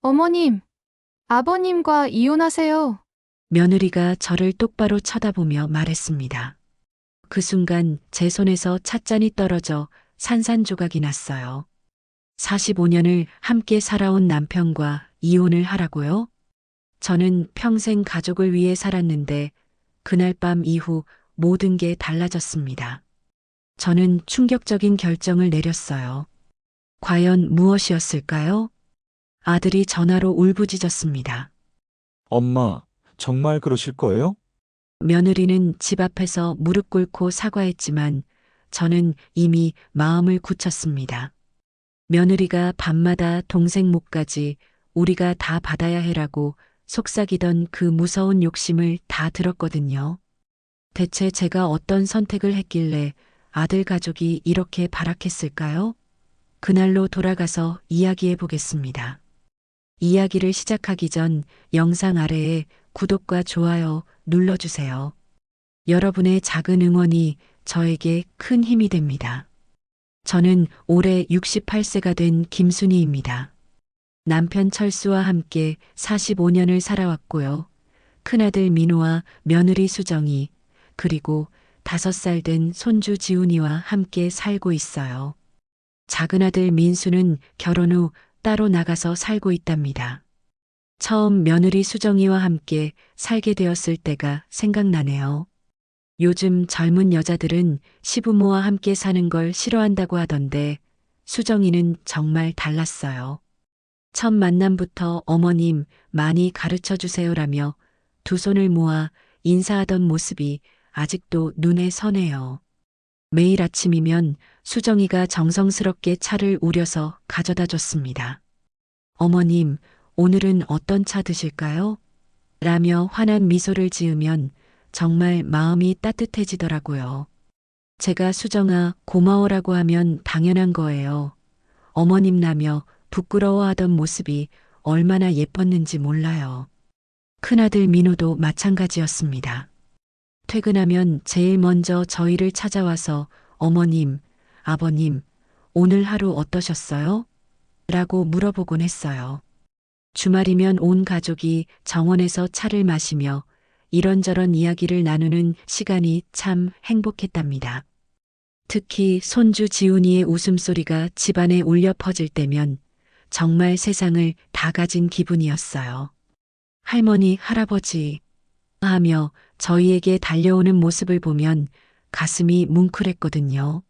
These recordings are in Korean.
어머님, 아버님과 이혼하세요. 며느리가 저를 똑바로 쳐다보며 말했습니다. 그 순간 제 손에서 찻잔이 떨어져 산산조각이 났어요. 45년을 함께 살아온 남편과 이혼을 하라고요? 저는 평생 가족을 위해 살았는데 그날 밤 이후 모든 게 달라졌습니다. 저는 충격적인 결정을 내렸어요. 과연 무엇이었을까요? 아들이 전화로 울부짖었습니다. 엄마, 정말 그러실 거예요? 며느리는 집 앞에서 무릎 꿇고 사과했지만 저는 이미 마음을 굳혔습니다. 며느리가 밤마다 동생 몫까지 우리가 다 받아야 해라고 속삭이던 그 무서운 욕심을 다 들었거든요. 대체 제가 어떤 선택을 했길래 아들 가족이 이렇게 발악했을까요? 그날로 돌아가서 이야기해 보겠습니다. 이야기를 시작하기 전 영상 아래에 구독과 좋아요 눌러주세요. 여러분의 작은 응원이 저에게 큰 힘이 됩니다. 저는 올해 68세가 된 김순희입니다. 남편 철수와 함께 45년을 살아왔고요. 큰아들 민호와 며느리 수정이 그리고 5살 된 손주 지훈이와 함께 살고 있어요. 작은아들 민수는 결혼 후 따로 나가서 살고 있답니다. 처음 며느리 수정이와 함께 살게 되었을 때가 생각나네요. 요즘 젊은 여자들은 시부모와 함께 사는 걸 싫어한다고 하던데 수정이는 정말 달랐어요. 첫 만남부터 어머님 많이 가르쳐 주세요라며 두 손을 모아 인사하던 모습이 아직도 눈에 선해요. 매일 아침이면 수정이가 정성스럽게 차를 우려서 가져다 줬습니다. 어머님, 오늘은 어떤 차 드실까요? 라며 환한 미소를 지으면 정말 마음이 따뜻해지더라고요. 제가 수정아 고마워라고 하면 당연한 거예요. 어머님라며 부끄러워하던 모습이 얼마나 예뻤는지 몰라요. 큰아들 민호도 마찬가지였습니다. 퇴근하면 제일 먼저 저희를 찾아와서 어머님, 아버님, 오늘 하루 어떠셨어요? 라고 물어보곤 했어요. 주말이면 온 가족이 정원에서 차를 마시며 이런저런 이야기를 나누는 시간이 참 행복했답니다. 특히 손주 지훈이의 웃음소리가 집안에 울려 퍼질 때면 정말 세상을 다 가진 기분이었어요. 할머니, 할아버지 하며 저희에게 달려오는 모습을 보면 가슴이 뭉클했거든요.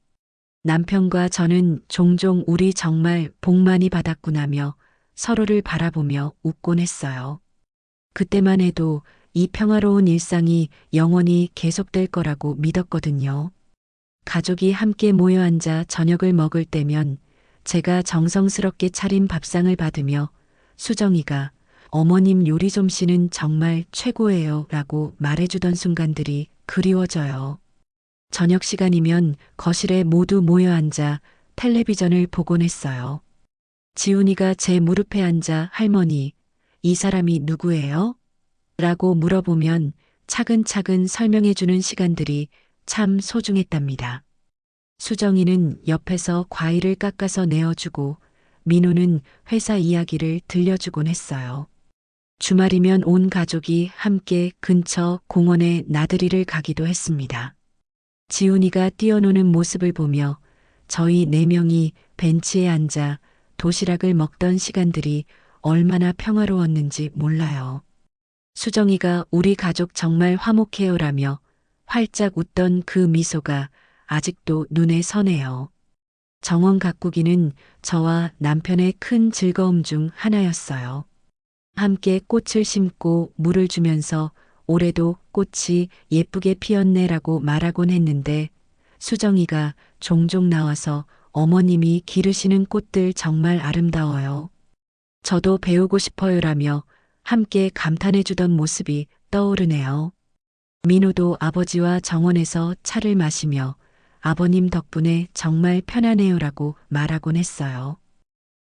남편과 저는 종종 우리 정말 복 많이 받았구나며 서로를 바라보며 웃곤 했어요. 그때만 해도 이 평화로운 일상이 영원히 계속될 거라고 믿었거든요. 가족이 함께 모여 앉아 저녁을 먹을 때면 제가 정성스럽게 차린 밥상을 받으며 수정이가 어머님 요리 솜씨는 정말 최고예요 라고 말해주던 순간들이 그리워져요. 저녁 시간이면 거실에 모두 모여 앉아 텔레비전을 보곤 했어요. 지훈이가 제 무릎에 앉아 할머니, 이 사람이 누구예요? 라고 물어보면 차근차근 설명해주는 시간들이 참 소중했답니다. 수정이는 옆에서 과일을 깎아서 내어주고 민호는 회사 이야기를 들려주곤 했어요. 주말이면 온 가족이 함께 근처 공원에 나들이를 가기도 했습니다. 지훈이가 뛰어노는 모습을 보며 저희 4명이 벤치에 앉아 도시락을 먹던 시간들이 얼마나 평화로웠는지 몰라요. 수정이가 우리 가족 정말 화목해요라며 활짝 웃던 그 미소가 아직도 눈에 선해요. 정원 가꾸기는 저와 남편의 큰 즐거움 중 하나였어요. 함께 꽃을 심고 물을 주면서 올해도 꽃이 예쁘게 피었네라고 말하곤 했는데 수정이가 종종 나와서 어머님이 기르시는 꽃들 정말 아름다워요. 저도 배우고 싶어요라며 함께 감탄해주던 모습이 떠오르네요. 민호도 아버지와 정원에서 차를 마시며 아버님 덕분에 정말 편하네요라고 말하곤 했어요.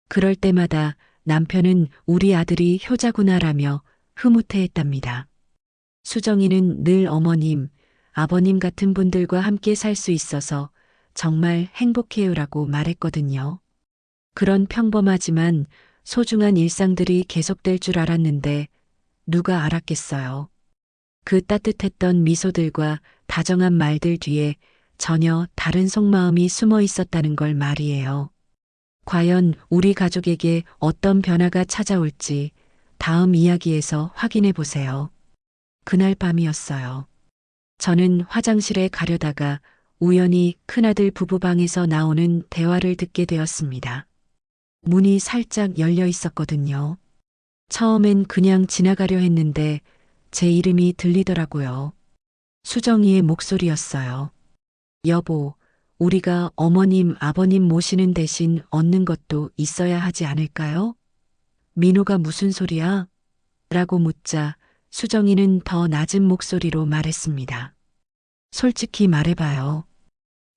그럴 때마다 남편은 우리 아들이 효자구나라며 흐뭇해했답니다. 수정이는 늘 어머님, 아버님 같은 분들과 함께 살 수 있어서 정말 행복해요라고 말했거든요. 그런 평범하지만 소중한 일상들이 계속될 줄 알았는데 누가 알았겠어요. 그 따뜻했던 미소들과 다정한 말들 뒤에 전혀 다른 속마음이 숨어 있었다는 걸 말이에요. 과연 우리 가족에게 어떤 변화가 찾아올지 다음 이야기에서 확인해 보세요. 그날 밤이었어요. 저는 화장실에 가려다가 우연히 큰아들 부부 방에서 나오는 대화를 듣게 되었습니다. 문이 살짝 열려 있었거든요. 처음엔 그냥 지나가려 했는데 제 이름이 들리더라고요. 수정이의 목소리였어요. 여보, 우리가 어머님, 아버님 모시는 대신 얻는 것도 있어야 하지 않을까요? 민호가 무슨 소리야? 라고 묻자 수정이는 더 낮은 목소리로 말했습니다. 솔직히 말해봐요.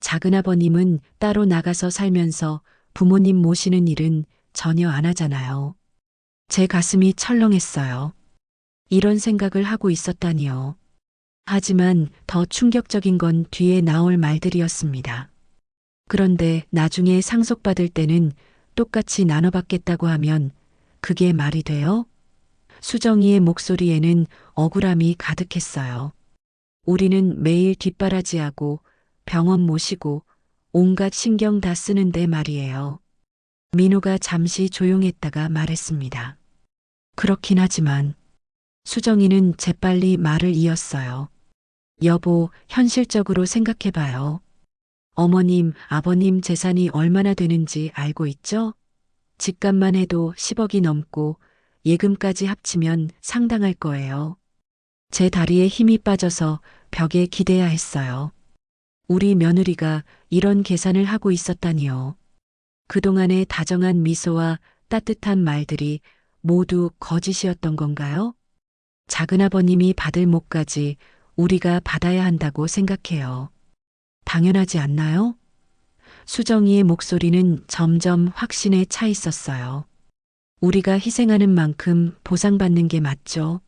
작은아버님은 따로 나가서 살면서 부모님 모시는 일은 전혀 안 하잖아요. 제 가슴이 철렁했어요. 이런 생각을 하고 있었다니요. 하지만 더 충격적인 건 뒤에 나올 말들이었습니다. 그런데 나중에 상속받을 때는 똑같이 나눠받겠다고 하면 그게 말이 돼요? 수정이의 목소리에는 억울함이 가득했어요. 우리는 매일 뒷바라지하고 병원 모시고 온갖 신경 다 쓰는데 말이에요. 민호가 잠시 조용했다가 말했습니다. 그렇긴 하지만 수정이는 재빨리 말을 이었어요. 여보, 현실적으로 생각해봐요. 어머님, 아버님 재산이 얼마나 되는지 알고 있죠? 집값만 해도 10억이 넘고 예금까지 합치면 상당할 거예요. 제 다리에 힘이 빠져서 벽에 기대야 했어요. 우리 며느리가 이런 계산을 하고 있었다니요. 그동안의 다정한 미소와 따뜻한 말들이 모두 거짓이었던 건가요? 작은아버님이 받을 몫까지 우리가 받아야 한다고 생각해요. 당연하지 않나요? 수정이의 목소리는 점점 확신에 차 있었어요. 우리가 희생하는 만큼 보상받는 게 맞죠?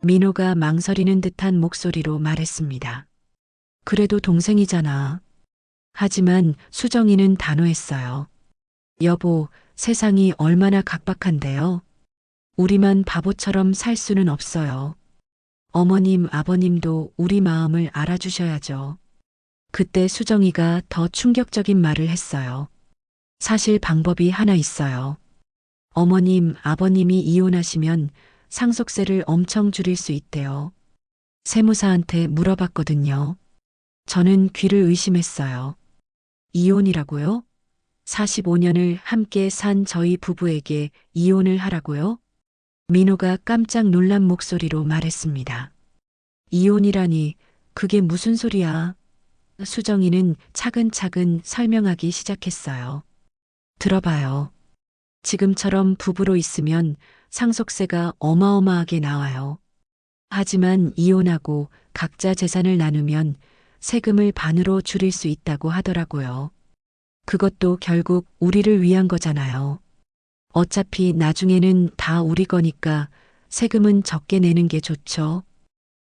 민호가 망설이는 듯한 목소리로 말했습니다. 그래도 동생이잖아. 하지만 수정이는 단호했어요. 여보, 세상이 얼마나 각박한데요. 우리만 바보처럼 살 수는 없어요. 어머님, 아버님도 우리 마음을 알아주셔야죠. 그때 수정이가 더 충격적인 말을 했어요. 사실 방법이 하나 있어요. 어머님, 아버님이 이혼하시면 상속세를 엄청 줄일 수 있대요. 세무사한테 물어봤거든요. 저는 귀를 의심했어요. 이혼이라고요? 45년을 함께 산 저희 부부에게 이혼을 하라고요? 민호가 깜짝 놀란 목소리로 말했습니다. 이혼이라니, 그게 무슨 소리야? 수정이는 차근차근 설명하기 시작했어요. 들어봐요. 지금처럼 부부로 있으면 상속세가 어마어마하게 나와요. 하지만 이혼하고 각자 재산을 나누면 세금을 반으로 줄일 수 있다고 하더라고요. 그것도 결국 우리를 위한 거잖아요. 어차피 나중에는 다 우리 거니까 세금은 적게 내는 게 좋죠.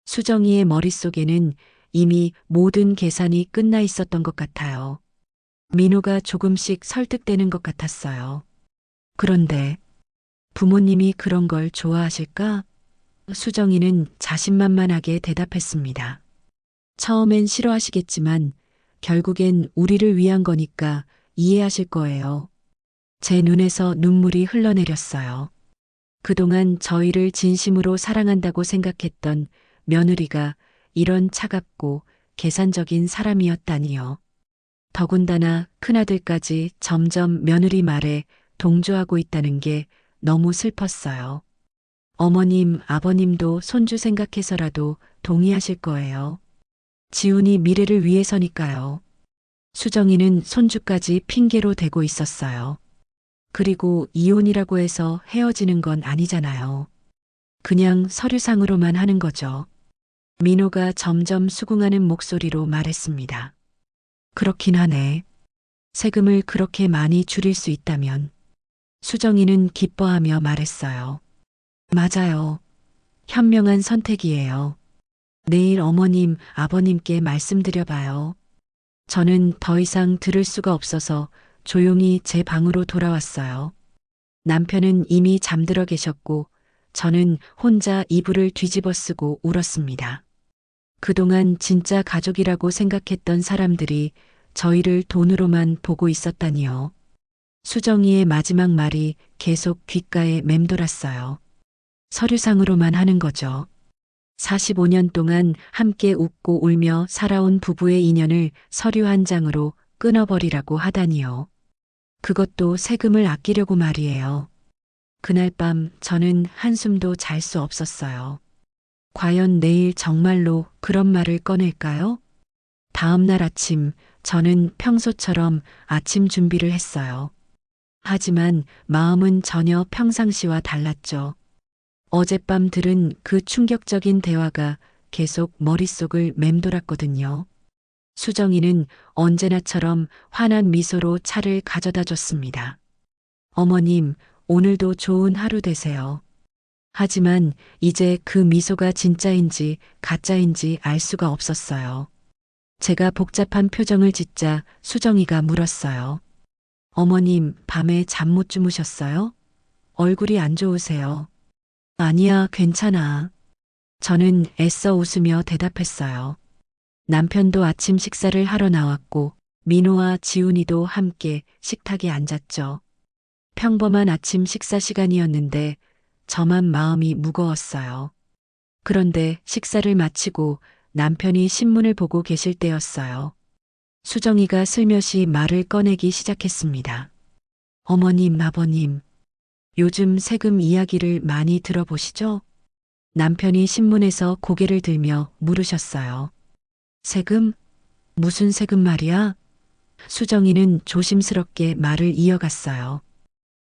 수정이의 머릿속에는 이미 모든 계산이 끝나 있었던 것 같아요. 민호가 조금씩 설득되는 것 같았어요. 그런데 부모님이 그런 걸 좋아하실까? 수정이는 자신만만하게 대답했습니다. 처음엔 싫어하시겠지만 결국엔 우리를 위한 거니까 이해하실 거예요. 제 눈에서 눈물이 흘러내렸어요. 그동안 저희를 진심으로 사랑한다고 생각했던 며느리가 이런 차갑고 계산적인 사람이었다니요. 더군다나 큰아들까지 점점 며느리 말에 동조하고 있다는 게 너무 슬펐어요. 어머님, 아버님도 손주 생각해서라도 동의하실 거예요. 지훈이 미래를 위해서니까요. 수정이는 손주까지 핑계로 대고 있었어요. 그리고 이혼이라고 해서 헤어지는 건 아니잖아요. 그냥 서류상으로만 하는 거죠. 민호가 점점 수긍하는 목소리로 말했습니다. 그렇긴 하네. 세금을 그렇게 많이 줄일 수 있다면. 수정이는 기뻐하며 말했어요. 맞아요. 현명한 선택이에요. 내일 어머님, 아버님께 말씀드려봐요. 저는 더 이상 들을 수가 없어서 조용히 제 방으로 돌아왔어요. 남편은 이미 잠들어 계셨고 저는 혼자 이불을 뒤집어 쓰고 울었습니다. 그동안 진짜 가족이라고 생각했던 사람들이 저희를 돈으로만 보고 있었다니요. 수정이의 마지막 말이 계속 귓가에 맴돌았어요. 서류상으로만 하는 거죠. 45년 동안 함께 웃고 울며 살아온 부부의 인연을 서류 한 장으로 끊어버리라고 하다니요. 그것도 세금을 아끼려고 말이에요. 그날 밤 저는 한숨도 잘 수 없었어요. 과연 내일 정말로 그런 말을 꺼낼까요? 다음 날 아침 저는 평소처럼 아침 준비를 했어요. 하지만 마음은 전혀 평상시와 달랐죠. 어젯밤 들은 그 충격적인 대화가 계속 머릿속을 맴돌았거든요. 수정이는 언제나처럼 환한 미소로 차를 가져다 줬습니다. 어머님, 오늘도 좋은 하루 되세요. 하지만 이제 그 미소가 진짜인지 가짜인지 알 수가 없었어요. 제가 복잡한 표정을 짓자 수정이가 물었어요. 어머님, 밤에 잠 못 주무셨어요? 얼굴이 안 좋으세요. 아니야, 괜찮아. 저는 애써 웃으며 대답했어요. 남편도 아침 식사를 하러 나왔고 민호와 지훈이도 함께 식탁에 앉았죠. 평범한 아침 식사 시간이었는데 저만 마음이 무거웠어요. 그런데 식사를 마치고 남편이 신문을 보고 계실 때였어요. 수정이가 슬며시 말을 꺼내기 시작했습니다. 어머님, 아버님, 요즘 세금 이야기를 많이 들어보시죠? 남편이 신문에서 고개를 들며 물으셨어요. 세금? 무슨 세금 말이야? 수정이는 조심스럽게 말을 이어갔어요.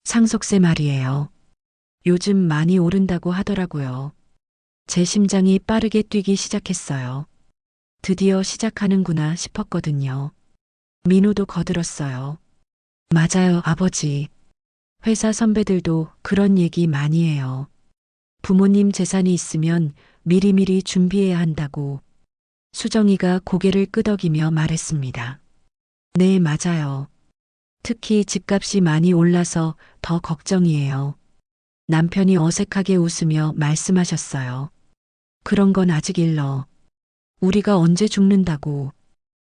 상속세 말이에요. 요즘 많이 오른다고 하더라고요. 제 심장이 빠르게 뛰기 시작했어요. 드디어 시작하는구나 싶었거든요. 민호도 거들었어요. 맞아요, 아버지. 회사 선배들도 그런 얘기 많이 해요. 부모님 재산이 있으면 미리미리 준비해야 한다고. 수정이가 고개를 끄덕이며 말했습니다. 네, 맞아요. 특히 집값이 많이 올라서 더 걱정이에요. 남편이 어색하게 웃으며 말씀하셨어요. 그런 건 아직 일러. 우리가 언제 죽는다고.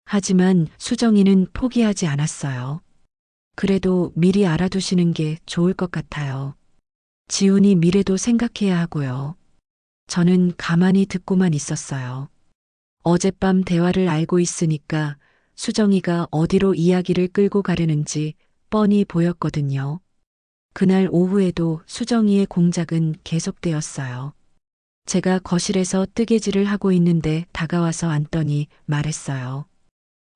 하지만 수정이는 포기하지 않았어요. 그래도 미리 알아두시는 게 좋을 것 같아요. 지훈이 미래도 생각해야 하고요. 저는 가만히 듣고만 있었어요. 어젯밤 대화를 알고 있으니까 수정이가 어디로 이야기를 끌고 가려는지 뻔히 보였거든요. 그날 오후에도 수정이의 공작은 계속되었어요. 제가 거실에서 뜨개질을 하고 있는데 다가와서 앉더니 말했어요.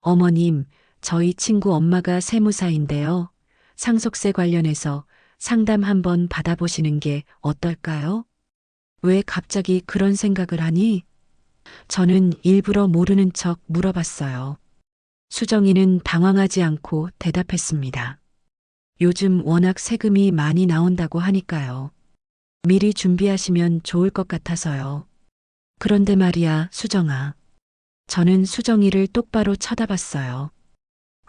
어머님, 저희 친구 엄마가 세무사인데요. 상속세 관련해서 상담 한번 받아보시는 게 어떨까요? 왜 갑자기 그런 생각을 하니? 저는 일부러 모르는 척 물어봤어요. 수정이는 당황하지 않고 대답했습니다. 요즘 워낙 세금이 많이 나온다고 하니까요. 미리 준비하시면 좋을 것 같아서요. 그런데 말이야, 수정아. 저는 수정이를 똑바로 쳐다봤어요.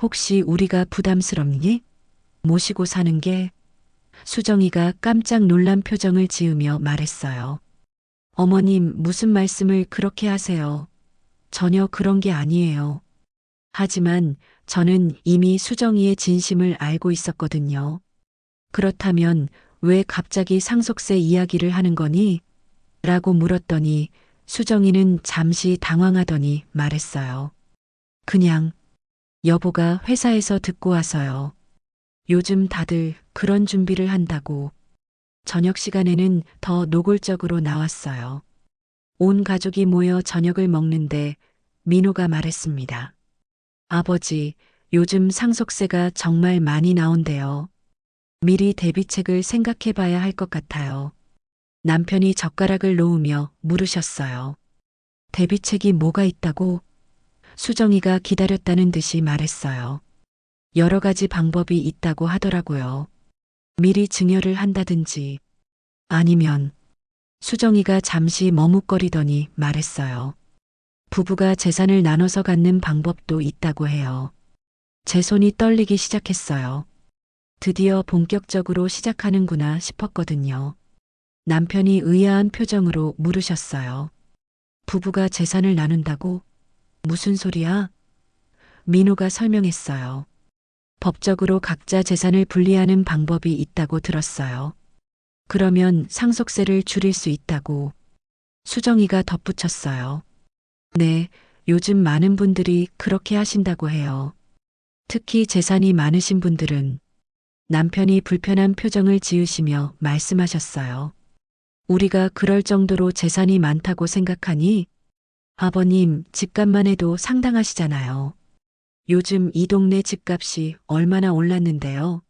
혹시 우리가 부담스럽니? 모시고 사는 게? 수정이가 깜짝 놀란 표정을 지으며 말했어요. 어머님, 무슨 말씀을 그렇게 하세요? 전혀 그런 게 아니에요. 하지만 저는 이미 수정이의 진심을 알고 있었거든요. 그렇다면 왜 갑자기 상속세 이야기를 하는 거니? 라고 물었더니 수정이는 잠시 당황하더니 말했어요. 그냥 여보가 회사에서 듣고 와서요. 요즘 다들 그런 준비를 한다고. 저녁 시간에는 더 노골적으로 나왔어요. 온 가족이 모여 저녁을 먹는데 민호가 말했습니다. 아버지, 요즘 상속세가 정말 많이 나온대요. 미리 대비책을 생각해 봐야 할 것 같아요. 남편이 젓가락을 놓으며 물으셨어요. 대비책이 뭐가 있다고? 수정이가 기다렸다는 듯이 말했어요. 여러 가지 방법이 있다고 하더라고요. 미리 증여를 한다든지 아니면 수정이가 잠시 머뭇거리더니 말했어요. 부부가 재산을 나눠서 갖는 방법도 있다고 해요. 제 손이 떨리기 시작했어요. 드디어 본격적으로 시작하는구나 싶었거든요. 남편이 의아한 표정으로 물으셨어요. 부부가 재산을 나눈다고? 무슨 소리야? 민호가 설명했어요. 법적으로 각자 재산을 분리하는 방법이 있다고 들었어요. 그러면 상속세를 줄일 수 있다고. 수정이가 덧붙였어요. 네, 요즘 많은 분들이 그렇게 하신다고 해요. 특히 재산이 많으신 분들은. 남편이 불편한 표정을 지으시며 말씀하셨어요. 우리가 그럴 정도로 재산이 많다고 생각하니? 아버님, 집값만 해도 상당하시잖아요. 요즘 이 동네 집값이 얼마나 올랐는데요.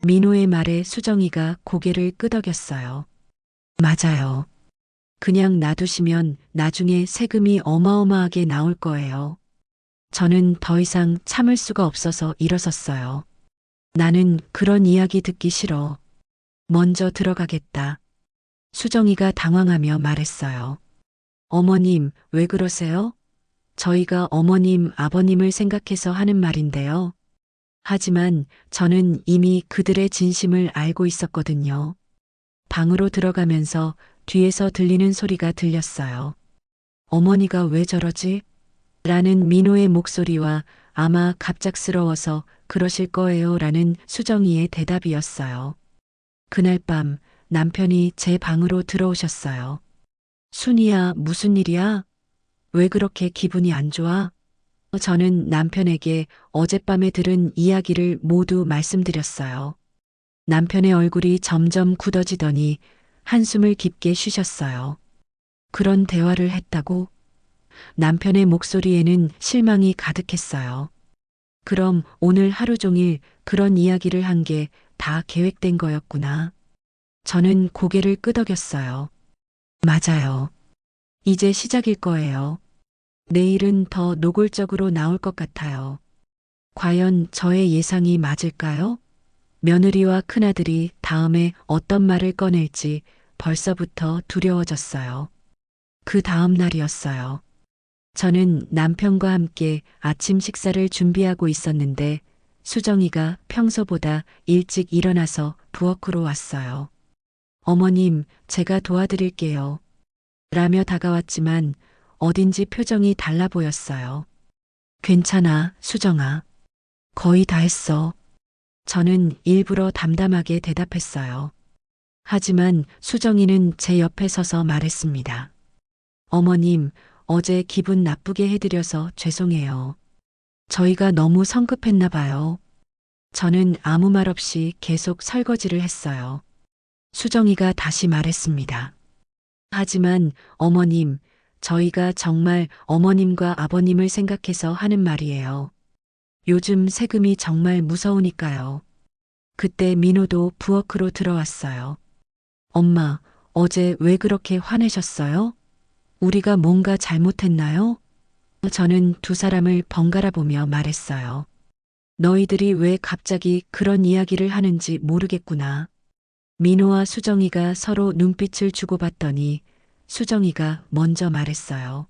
민호의 말에 수정이가 고개를 끄덕였어요. 맞아요. 그냥 놔두시면 나중에 세금이 어마어마하게 나올 거예요. 저는 더 이상 참을 수가 없어서 일어섰어요. 나는 그런 이야기 듣기 싫어. 먼저 들어가겠다. 수정이가 당황하며 말했어요. 어머님, 왜 그러세요? 저희가 어머님, 아버님을 생각해서 하는 말인데요. 하지만 저는 이미 그들의 진심을 알고 있었거든요. 방으로 들어가면서 뒤에서 들리는 소리가 들렸어요. 어머니가 왜 저러지? 라는 민호의 목소리와 아마 갑작스러워서 그러실 거예요 라는 수정이의 대답이었어요. 그날 밤 남편이 제 방으로 들어오셨어요. 순이야, 무슨 일이야? 왜 그렇게 기분이 안 좋아? 저는 남편에게 어젯밤에 들은 이야기를 모두 말씀드렸어요. 남편의 얼굴이 점점 굳어지더니 한숨을 깊게 쉬셨어요. 그런 대화를 했다고? 남편의 목소리에는 실망이 가득했어요. 그럼 오늘 하루 종일 그런 이야기를 한 게 다 계획된 거였구나. 저는 고개를 끄덕였어요. 맞아요. 이제 시작일 거예요. 내일은 더 노골적으로 나올 것 같아요. 과연 저의 예상이 맞을까요? 며느리와 큰아들이 다음에 어떤 말을 꺼낼지 벌써부터 두려워졌어요. 그 다음 날이었어요. 저는 남편과 함께 아침 식사를 준비하고 있었는데 수정이가 평소보다 일찍 일어나서 부엌으로 왔어요. 어머님, 제가 도와드릴게요. 라며 다가왔지만 어딘지 표정이 달라 보였어요. 괜찮아, 수정아. 거의 다 했어. 저는 일부러 담담하게 대답했어요. 하지만 수정이는 제 옆에 서서 말했습니다. 어머님, 어제 기분 나쁘게 해드려서 죄송해요. 저희가 너무 성급했나 봐요. 저는 아무 말 없이 계속 설거지를 했어요. 수정이가 다시 말했습니다. 하지만 어머님, 저희가 정말 어머님과 아버님을 생각해서 하는 말이에요. 요즘 세금이 정말 무서우니까요. 그때 민호도 부엌으로 들어왔어요. 엄마, 어제 왜 그렇게 화내셨어요? 우리가 뭔가 잘못했나요? 저는 두 사람을 번갈아 보며 말했어요. 너희들이 왜 갑자기 그런 이야기를 하는지 모르겠구나. 민호와 수정이가 서로 눈빛을 주고받더니 수정이가 먼저 말했어요.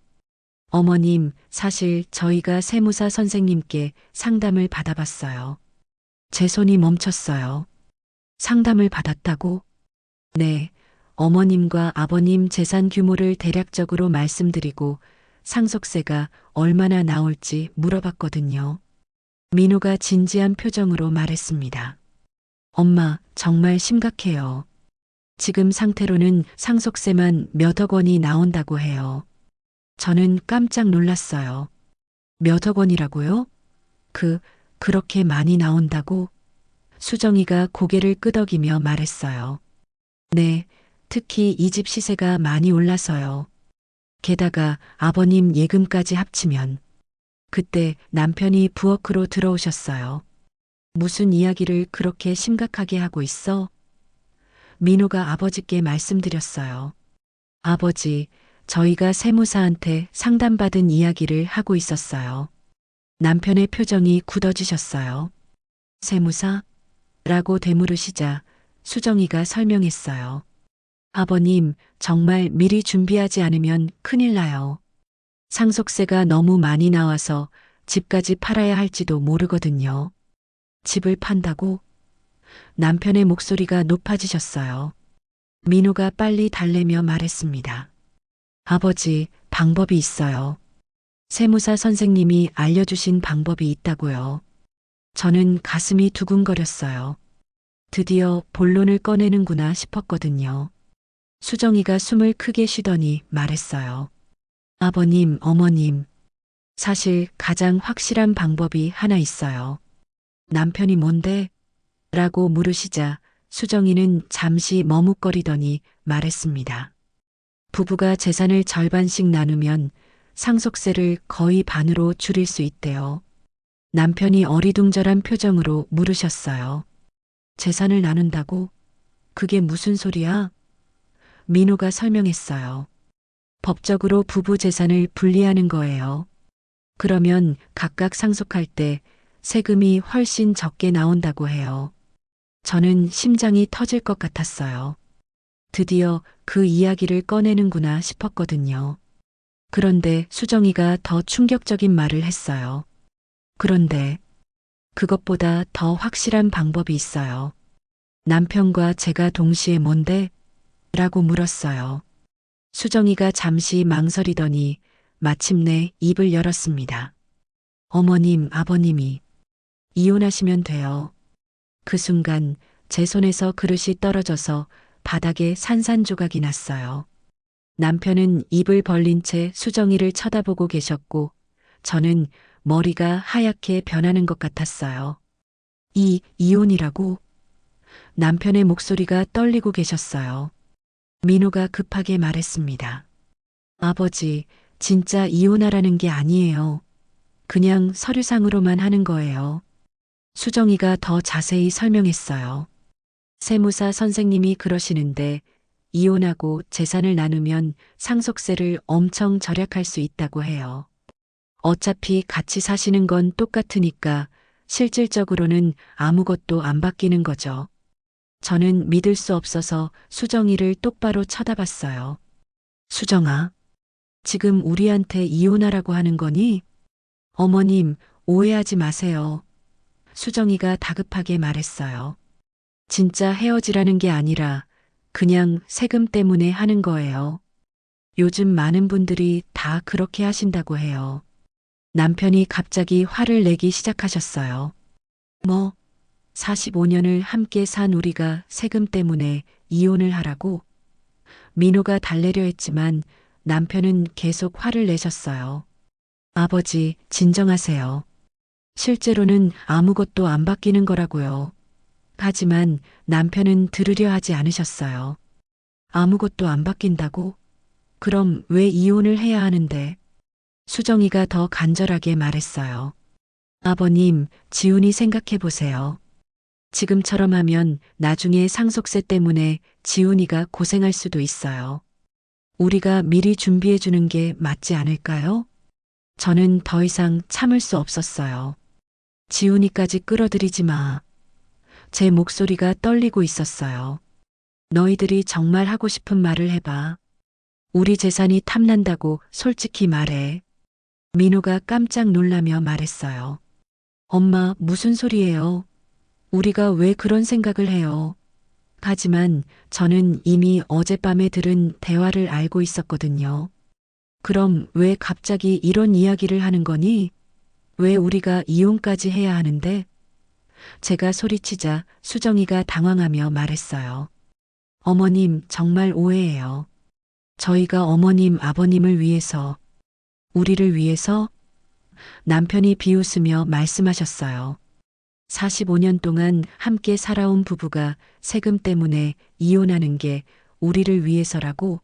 어머님, 사실 저희가 세무사 선생님께 상담을 받아봤어요. 제 손이 멈췄어요. 상담을 받았다고? 네, 어머님과 아버님 재산 규모를 대략적으로 말씀드리고 상속세가 얼마나 나올지 물어봤거든요. 민호가 진지한 표정으로 말했습니다. 엄마, 정말 심각해요. 지금 상태로는 상속세만 몇억 원이 나온다고 해요. 저는 깜짝 놀랐어요. 몇억 원이라고요? 그렇게 많이 나온다고? 수정이가 고개를 끄덕이며 말했어요. 네, 특히 이 집 시세가 많이 올라서요. 게다가 아버님 예금까지 합치면. 그때 남편이 부엌으로 들어오셨어요. 무슨 이야기를 그렇게 심각하게 하고 있어? 민호가 아버지께 말씀드렸어요. 아버지, 저희가 세무사한테 상담받은 이야기를 하고 있었어요. 남편의 표정이 굳어지셨어요. 세무사? 라고 되물으시자 수정이가 설명했어요. 아버님, 정말 미리 준비하지 않으면 큰일 나요. 상속세가 너무 많이 나와서 집까지 팔아야 할지도 모르거든요. 집을 판다고? 남편의 목소리가 높아지셨어요. 민호가 빨리 달래며 말했습니다. 아버지, 방법이 있어요. 세무사 선생님이 알려주신 방법이 있다고요. 저는 가슴이 두근거렸어요. 드디어 본론을 꺼내는구나 싶었거든요. 수정이가 숨을 크게 쉬더니 말했어요. 아버님, 어머님, 사실 가장 확실한 방법이 하나 있어요. 남편이 뭔데? 라고 물으시자 수정이는 잠시 머뭇거리더니 말했습니다. 부부가 재산을 절반씩 나누면 상속세를 거의 반으로 줄일 수 있대요. 남편이 어리둥절한 표정으로 물으셨어요. 재산을 나눈다고? 그게 무슨 소리야? 민호가 설명했어요. 법적으로 부부 재산을 분리하는 거예요. 그러면 각각 상속할 때 세금이 훨씬 적게 나온다고 해요. 저는 심장이 터질 것 같았어요. 드디어 그 이야기를 꺼내는구나 싶었거든요. 그런데 수정이가 더 충격적인 말을 했어요. 그런데 그것보다 더 확실한 방법이 있어요. 남편과 제가 동시에 뭔데? 라고 물었어요. 수정이가 잠시 망설이더니 마침내 입을 열었습니다. 어머님, 아버님이 이혼하시면 돼요. 그 순간 제 손에서 그릇이 떨어져서 바닥에 산산조각이 났어요. 남편은 입을 벌린 채 수정이를 쳐다보고 계셨고 저는 머리가 하얗게 변하는 것 같았어요. 이혼이라고? 남편의 목소리가 떨리고 계셨어요. 민호가 급하게 말했습니다. 아버지, 진짜 이혼하라는 게 아니에요. 그냥 서류상으로만 하는 거예요. 수정이가 더 자세히 설명했어요. 세무사 선생님이 그러시는데 이혼하고 재산을 나누면 상속세를 엄청 절약할 수 있다고 해요. 어차피 같이 사시는 건 똑같으니까 실질적으로는 아무것도 안 바뀌는 거죠. 저는 믿을 수 없어서 수정이를 똑바로 쳐다봤어요. 수정아, 지금 우리한테 이혼하라고 하는 거니? 어머님, 오해하지 마세요. 수정이가 다급하게 말했어요. 진짜 헤어지라는 게 아니라 그냥 세금 때문에 하는 거예요. 요즘 많은 분들이 다 그렇게 하신다고 해요. 남편이 갑자기 화를 내기 시작하셨어요. 뭐, 45년을 함께 산 우리가 세금 때문에 이혼을 하라고? 민호가 달래려 했지만 남편은 계속 화를 내셨어요. 아버지, 진정하세요. 실제로는 아무것도 안 바뀌는 거라고요. 하지만 남편은 들으려 하지 않으셨어요. 아무것도 안 바뀐다고? 그럼 왜 이혼을 해야 하는데? 수정이가 더 간절하게 말했어요. 아버님, 지훈이 생각해 보세요. 지금처럼 하면 나중에 상속세 때문에 지훈이가 고생할 수도 있어요. 우리가 미리 준비해 주는 게 맞지 않을까요? 저는 더 이상 참을 수 없었어요. 지훈이까지 끌어들이지 마. 제 목소리가 떨리고 있었어요. 너희들이 정말 하고 싶은 말을 해봐. 우리 재산이 탐난다고 솔직히 말해. 민호가 깜짝 놀라며 말했어요. 엄마, 무슨 소리예요? 우리가 왜 그런 생각을 해요? 하지만 저는 이미 어젯밤에 들은 대화를 알고 있었거든요. 그럼 왜 갑자기 이런 이야기를 하는 거니? 왜 우리가 이혼까지 해야 하는데? 제가 소리치자 수정이가 당황하며 말했어요. 어머님, 정말 오해예요. 저희가 어머님, 아버님을 위해서, 우리를 위해서? 남편이 비웃으며 말씀하셨어요. 45년 동안 함께 살아온 부부가 세금 때문에 이혼하는 게 우리를 위해서라고?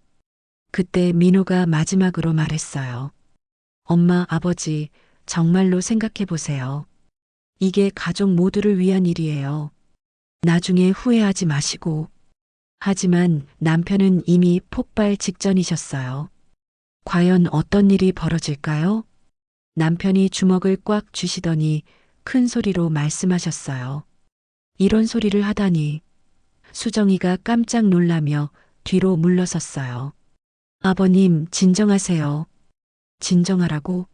그때 민호가 마지막으로 말했어요. 엄마, 아버지, 정말로 생각해 보세요. 이게 가족 모두를 위한 일이에요. 나중에 후회하지 마시고. 하지만 남편은 이미 폭발 직전이셨어요. 과연 어떤 일이 벌어질까요? 남편이 주먹을 꽉 쥐시더니 큰 소리로 말씀하셨어요. 이런 소리를 하다니. 수정이가 깜짝 놀라며 뒤로 물러섰어요. 아버님, 진정하세요. 진정하라고?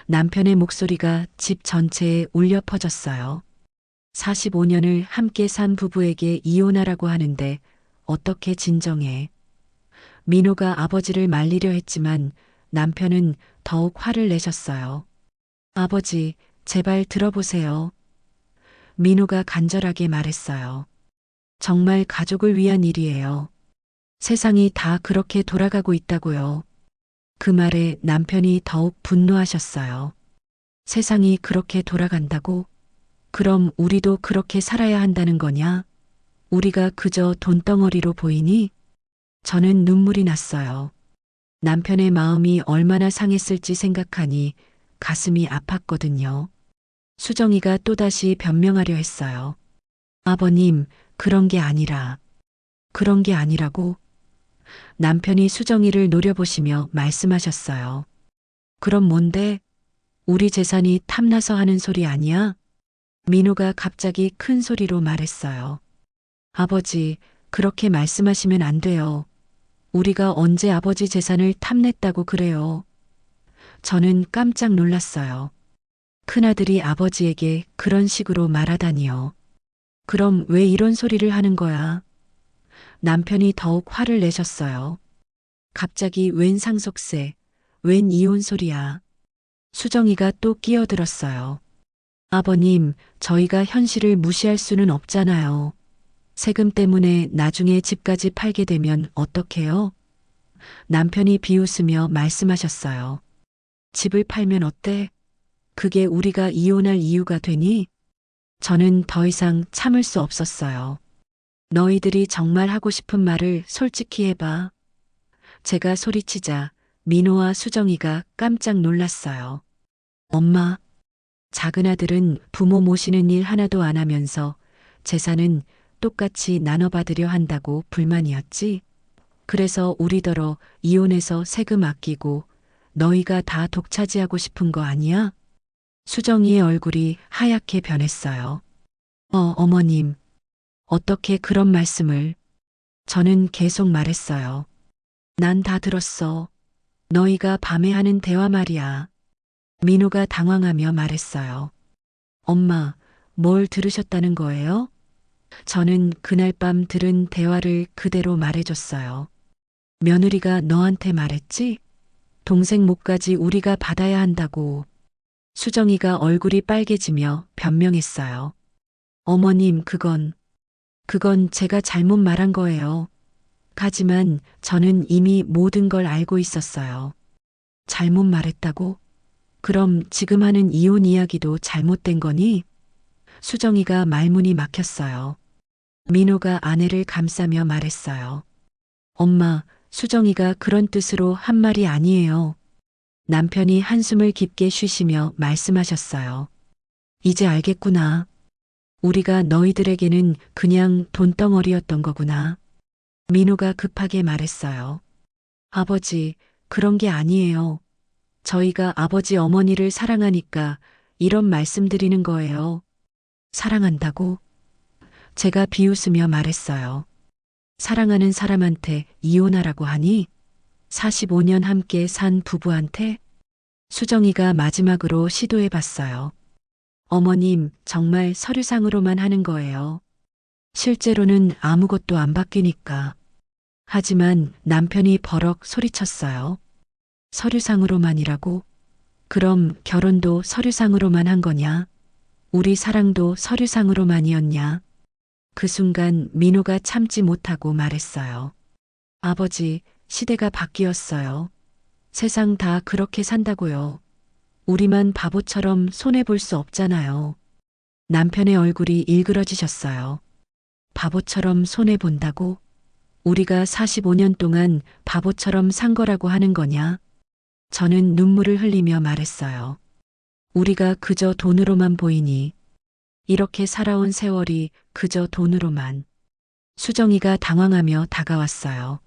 남편의 목소리가 집 전체에 울려 퍼졌어요. 45년을 함께 산 부부에게 이혼하라고 하는데 어떻게 진정해? 민호가 아버지를 말리려 했지만 남편은 더욱 화를 내셨어요. 아버지, 제발 들어보세요. 민호가 간절하게 말했어요. 정말 가족을 위한 일이에요. 세상이 다 그렇게 돌아가고 있다고요. 그 말에 남편이 더욱 분노하셨어요. 세상이 그렇게 돌아간다고? 그럼 우리도 그렇게 살아야 한다는 거냐? 우리가 그저 돈덩어리로 보이니? 저는 눈물이 났어요. 남편의 마음이 얼마나 상했을지 생각하니 가슴이 아팠거든요. 수정이가 또다시 변명하려 했어요. 아버님, 그런 게 아니라. 그런 게 아니라고? 남편이 수정이를 노려보시며 말씀하셨어요. 그럼 뭔데? 우리 재산이 탐나서 하는 소리 아니야? 민호가 갑자기 큰 소리로 말했어요. 아버지, 그렇게 말씀하시면 안 돼요. 우리가 언제 아버지 재산을 탐냈다고 그래요. 저는 깜짝 놀랐어요. 큰아들이 아버지에게 그런 식으로 말하다니요. 그럼 왜 이런 소리를 하는 거야? 남편이 더욱 화를 내셨어요. 갑자기 웬 상속세, 웬 이혼 소리야. 수정이가 또 끼어들었어요. 아버님, 저희가 현실을 무시할 수는 없잖아요. 세금 때문에 나중에 집까지 팔게 되면 어떡해요? 남편이 비웃으며 말씀하셨어요. 집을 팔면 어때? 그게 우리가 이혼할 이유가 되니? 저는 더 이상 참을 수 없었어요. 너희들이 정말 하고 싶은 말을 솔직히 해봐. 제가 소리치자 민호와 수정이가 깜짝 놀랐어요. 엄마, 작은 아들은 부모 모시는 일 하나도 안 하면서 재산은 똑같이 나눠받으려 한다고 불만이었지? 그래서 우리더러 이혼해서 세금 아끼고 너희가 다 독차지하고 싶은 거 아니야? 수정이의 얼굴이 하얗게 변했어요. 어머님, 어떻게 그런 말씀을? 저는 계속 말했어요. 난 다 들었어. 너희가 밤에 하는 대화 말이야. 민호가 당황하며 말했어요. 엄마, 뭘 들으셨다는 거예요? 저는 그날 밤 들은 대화를 그대로 말해줬어요. 며느리가 너한테 말했지? 동생 몫까지 우리가 받아야 한다고. 수정이가 얼굴이 빨개지며 변명했어요. 어머님, 그건 제가 잘못 말한 거예요. 하지만 저는 이미 모든 걸 알고 있었어요. 잘못 말했다고? 그럼 지금 하는 이혼 이야기도 잘못된 거니? 수정이가 말문이 막혔어요. 민호가 아내를 감싸며 말했어요. 엄마, 수정이가 그런 뜻으로 한 말이 아니에요. 남편이 한숨을 깊게 쉬시며 말씀하셨어요. 이제 알겠구나. 우리가 너희들에게는 그냥 돈덩어리였던 거구나. 민호가 급하게 말했어요. 아버지, 그런 게 아니에요. 저희가 아버지 어머니를 사랑하니까 이런 말씀드리는 거예요. 사랑한다고? 제가 비웃으며 말했어요. 사랑하는 사람한테 이혼하라고 하니? 45년 함께 산 부부한테? 수정이가 마지막으로 시도해 봤어요. 어머님, 정말 서류상으로만 하는 거예요. 실제로는 아무것도 안 바뀌니까. 하지만 남편이 버럭 소리쳤어요. 서류상으로만이라고? 그럼 결혼도 서류상으로만 한 거냐? 우리 사랑도 서류상으로만이었냐? 그 순간 민호가 참지 못하고 말했어요. 아버지, 시대가 바뀌었어요. 세상 다 그렇게 산다고요. 우리만 바보처럼 손해볼 수 없잖아요. 남편의 얼굴이 일그러지셨어요. 바보처럼 손해본다고? 우리가 45년 동안 바보처럼 산 거라고 하는 거냐? 저는 눈물을 흘리며 말했어요. 우리가 그저 돈으로만 보이니. 이렇게 살아온 세월이 그저 돈으로만. 수정이가 당황하며 다가왔어요.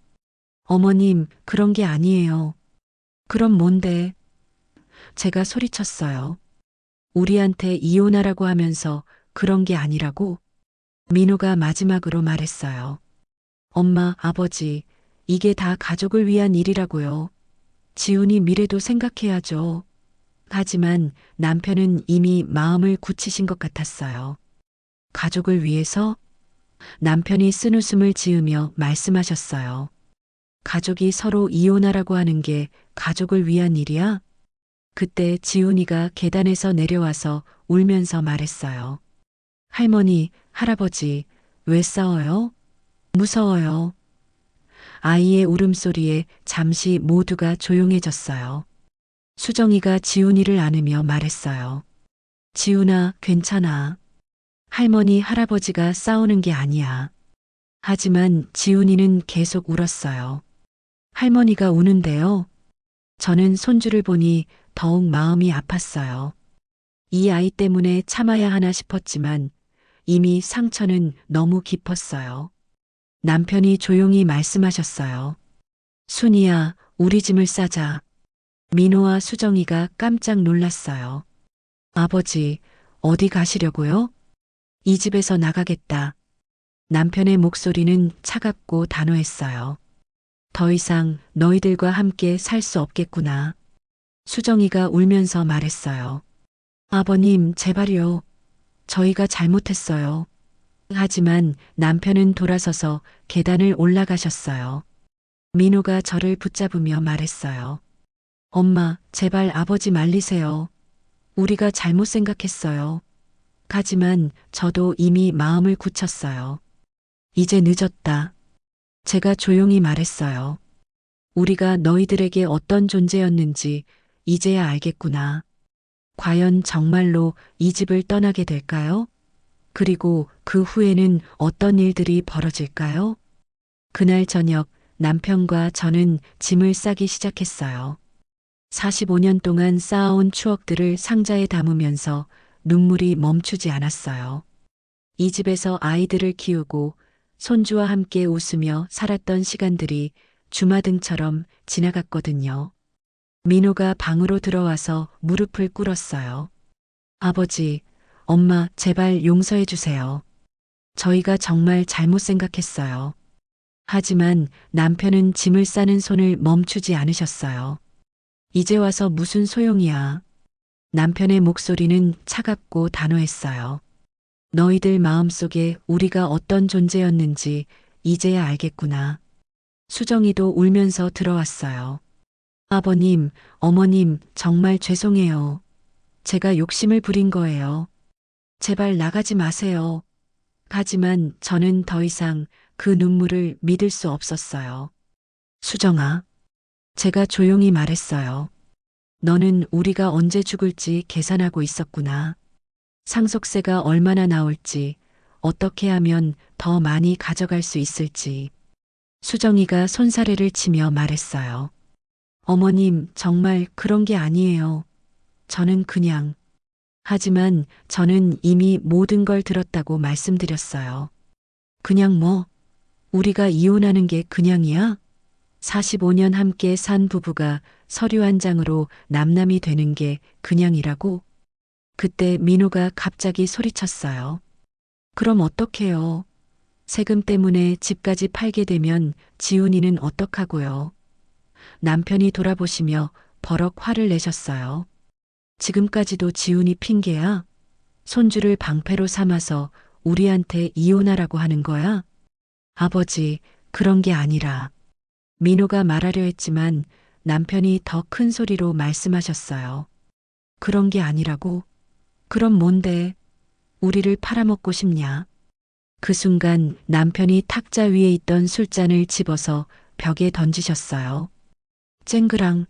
어머님, 그런 게 아니에요. 그럼 뭔데? 제가 소리쳤어요. 우리한테 이혼하라고 하면서 그런 게 아니라고? 민호가 마지막으로 말했어요. 엄마, 아버지, 이게 다 가족을 위한 일이라고요. 지훈이 미래도 생각해야죠. 하지만 남편은 이미 마음을 굳히신 것 같았어요. 가족을 위해서? 남편이 쓴웃음을 지으며 말씀하셨어요. 가족이 서로 이혼하라고 하는 게 가족을 위한 일이야? 그때 지훈이가 계단에서 내려와서 울면서 말했어요. 할머니, 할아버지, 왜 싸워요? 무서워요. 아이의 울음소리에 잠시 모두가 조용해졌어요. 수정이가 지훈이를 안으며 말했어요. 지훈아, 괜찮아. 할머니, 할아버지가 싸우는 게 아니야. 하지만 지훈이는 계속 울었어요. 할머니가 우는데요. 저는 손주를 보니 더욱 마음이 아팠어요. 이 아이 때문에 참아야 하나 싶었지만 이미 상처는 너무 깊었어요. 남편이 조용히 말씀하셨어요. 순이야, 우리 짐을 싸자. 민호와 수정이가 깜짝 놀랐어요. 아버지, 어디 가시려고요? 이 집에서 나가겠다. 남편의 목소리는 차갑고 단호했어요. 더 이상 너희들과 함께 살 수 없겠구나. 수정이가 울면서 말했어요. 아버님, 제발요. 저희가 잘못했어요. 하지만 남편은 돌아서서 계단을 올라가셨어요. 민호가 저를 붙잡으며 말했어요. 엄마, 제발 아버지 말리세요. 우리가 잘못 생각했어요. 하지만 저도 이미 마음을 굳혔어요. 이제 늦었다. 제가 조용히 말했어요. 우리가 너희들에게 어떤 존재였는지 이제야 알겠구나. 과연 정말로 이 집을 떠나게 될까요? 그리고 그 후에는 어떤 일들이 벌어질까요? 그날 저녁 남편과 저는 짐을 싸기 시작했어요. 45년 동안 쌓아온 추억들을 상자에 담으면서 눈물이 멈추지 않았어요. 이 집에서 아이들을 키우고 손주와 함께 웃으며 살았던 시간들이 주마등처럼 지나갔거든요. 민호가 방으로 들어와서 무릎을 꿇었어요. 아버지, 엄마, 제발 용서해 주세요. 저희가 정말 잘못 생각했어요. 하지만 남편은 짐을 싸는 손을 멈추지 않으셨어요. 이제 와서 무슨 소용이야. 남편의 목소리는 차갑고 단호했어요. 너희들 마음속에 우리가 어떤 존재였는지 이제야 알겠구나. 수정이도 울면서 들어왔어요. 아버님, 어머님, 정말 죄송해요. 제가 욕심을 부린 거예요. 제발 나가지 마세요. 하지만 저는 더 이상 그 눈물을 믿을 수 없었어요. 수정아, 제가 조용히 말했어요. 너는 우리가 언제 죽을지 계산하고 있었구나. 상속세가 얼마나 나올지, 어떻게 하면 더 많이 가져갈 수 있을지. 수정이가 손사래를 치며 말했어요. 어머님, 정말 그런 게 아니에요. 저는 그냥. 하지만 저는 이미 모든 걸 들었다고 말씀드렸어요. 그냥 뭐? 우리가 이혼하는 게 그냥이야? 45년 함께 산 부부가 서류 한 장으로 남남이 되는 게 그냥이라고? 그때 민호가 갑자기 소리쳤어요. 그럼 어떡해요? 세금 때문에 집까지 팔게 되면 지훈이는 어떡하고요? 남편이 돌아보시며 버럭 화를 내셨어요. 지금까지도 지훈이 핑계야? 손주를 방패로 삼아서 우리한테 이혼하라고 하는 거야? 아버지, 그런 게 아니라. 민호가 말하려 했지만 남편이 더 큰 소리로 말씀하셨어요. 그런 게 아니라고? 그럼 뭔데? 우리를 팔아먹고 싶냐? 그 순간 남편이 탁자 위에 있던 술잔을 집어서 벽에 던지셨어요. 쨍그랑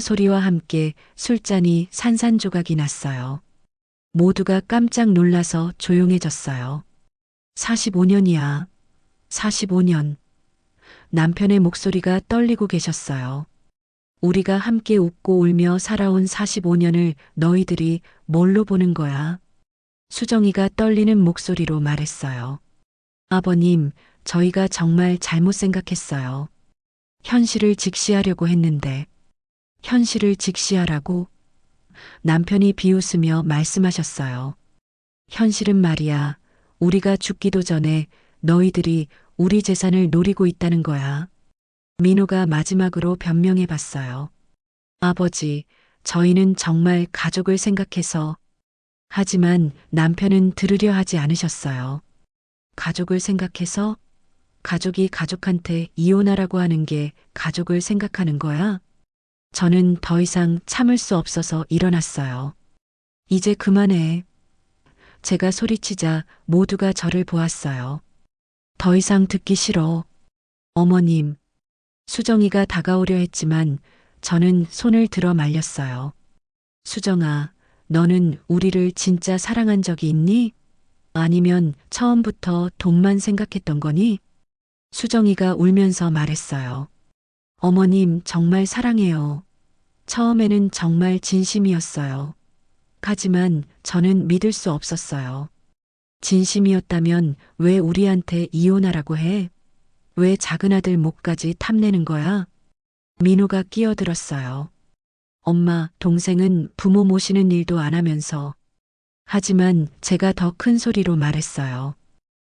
소리와 함께 술잔이 산산조각이 났어요. 모두가 깜짝 놀라서 조용해졌어요. 45년이야. 45년. 남편의 목소리가 떨리고 계셨어요. 우리가 함께 웃고 울며 살아온 45년을 너희들이 뭘로 보는 거야? 수정이가 떨리는 목소리로 말했어요. 아버님, 저희가 정말 잘못 생각했어요. 현실을 직시하려고 했는데. 현실을 직시하라고? 남편이 비웃으며 말씀하셨어요. 현실은 말이야, 우리가 죽기도 전에 너희들이 우리 재산을 노리고 있다는 거야. 민호가 마지막으로 변명해 봤어요. 아버지, 저희는 정말 가족을 생각해서. 하지만 남편은 들으려 하지 않으셨어요. 가족을 생각해서 가족이 가족한테 이혼하라고 하는 게 가족을 생각하는 거야? 저는 더 이상 참을 수 없어서 일어났어요. 이제 그만해. 제가 소리치자 모두가 저를 보았어요. 더 이상 듣기 싫어. 어머님, 수정이가 다가오려 했지만 저는 손을 들어 말렸어요. 수정아, 너는 우리를 진짜 사랑한 적이 있니? 아니면 처음부터 돈만 생각했던 거니? 수정이가 울면서 말했어요. 어머님, 정말 사랑해요. 처음에는 정말 진심이었어요. 하지만 저는 믿을 수 없었어요. 진심이었다면 왜 우리한테 이혼하라고 해? 왜 작은 아들 목까지 탐내는 거야? 민호가 끼어들었어요. 엄마, 동생은 부모 모시는 일도 안 하면서. 하지만 제가 더 큰 소리로 말했어요.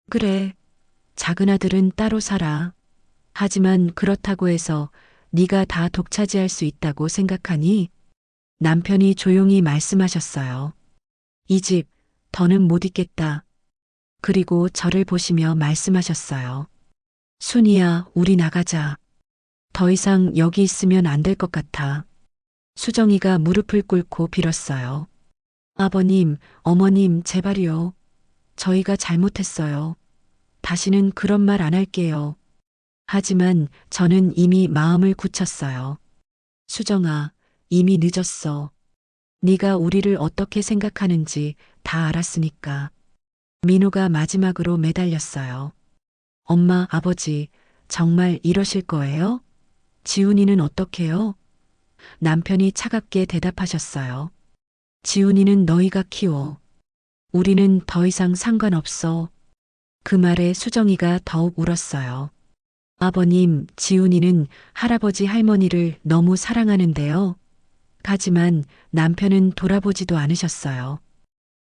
그래, 작은 아들은 따로 살아. 하지만 그렇다고 해서 네가 다 독차지할 수 있다고 생각하니? 남편이 조용히 말씀하셨어요. 이 집 더는 못 있겠다. 그리고 저를 보시며 말씀하셨어요. 순이야, 우리 나가자. 더 이상 여기 있으면 안 될 것 같아. 수정이가 무릎을 꿇고 빌었어요. 아버님, 어머님, 제발요. 저희가 잘못했어요. 다시는 그런 말 안 할게요. 하지만 저는 이미 마음을 굳혔어요. 수정아, 이미 늦었어. 네가 우리를 어떻게 생각하는지 다 알았으니까. 민호가 마지막으로 매달렸어요. 엄마, 아버지, 정말 이러실 거예요? 지훈이는 어떡해요? 남편이 차갑게 대답하셨어요. 지훈이는 너희가 키워. 우리는 더 이상 상관없어. 그 말에 수정이가 더욱 울었어요. 아버님, 지훈이는 할아버지 할머니를 너무 사랑하는데요. 하지만 남편은 돌아보지도 않으셨어요.